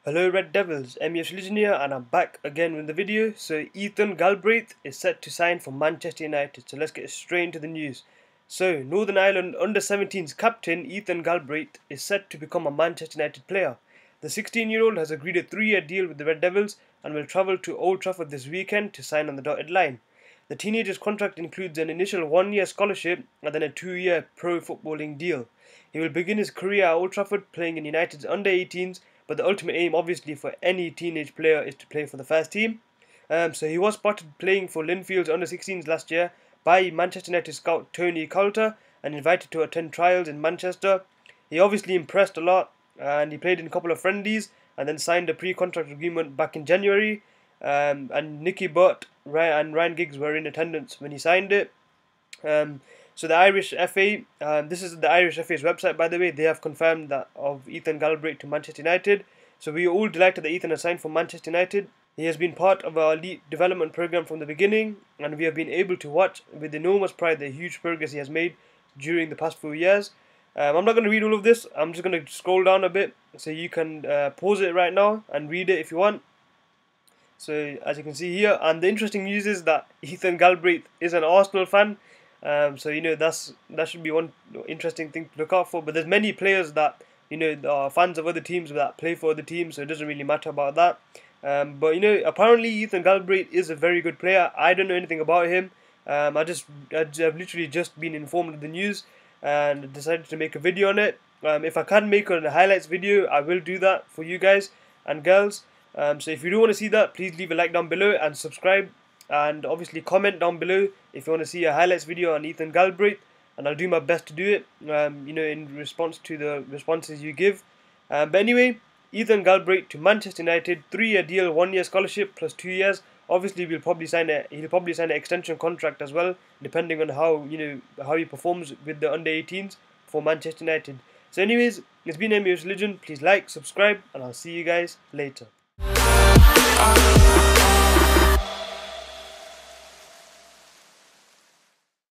Hello Red Devils, MUFC Legend here, and I'm back again with the video. So Ethan Galbraith is set to sign for Manchester United, so let's get straight into the news. So Northern Ireland under-17s captain Ethan Galbraith is set to become a Manchester United player. The 16-year-old has agreed a 3-year deal with the Red Devils and will travel to Old Trafford this weekend to sign on the dotted line. The teenager's contract includes an initial 1-year scholarship and then a 2-year pro footballing deal. He will begin his career at Old Trafford playing in United's under-18s, but the ultimate aim obviously for any teenage player is to play for the first team. So he was spotted playing for Linfield's under-16s last year by Manchester United scout Tony Coulter and invited to attend trials in Manchester. He obviously impressed a lot and he played in a couple of friendlies and then signed a pre-contract agreement back in January. And Nicky Butt and Ryan Giggs were in attendance when he signed it. So the Irish FA, this is the Irish FA's website by the way, they have confirmed that of Ethan Galbraith to Manchester United. So we are all delighted that Ethan has signed for Manchester United. He has been part of our elite development program from the beginning, and we have been able to watch with enormous pride the huge progress he has made during the past few years. I'm not going to read all of this, I'm just going to scroll down a bit, so you can pause it right now and read it if you want. So as you can see here, and the interesting news is that Ethan Galbraith is an Arsenal fan. So you know that should be one interesting thing to look out for. But there's many players that are fans of other teams that play for other teams, so it doesn't really matter about that. But apparently Ethan Galbraith is a very good player. I don't know anything about him. I've literally just been informed of the news and decided to make a video on it. If I can make a highlights video, I will do that for you guys and girls. So if you do want to see that, please leave a like down below and subscribe. And obviously comment down below if you want to see a highlights video on Ethan Galbraith, and I'll do my best to do it, in response to the responses you give. But anyway, Ethan Galbraith to Manchester United, 3-year deal, 1-year scholarship plus 2 years. Obviously, he'll probably sign an extension contract as well, depending on how he performs with the under-18s for Manchester United. So anyways, it's been MUFC Legend. Please like, subscribe, and I'll see you guys later.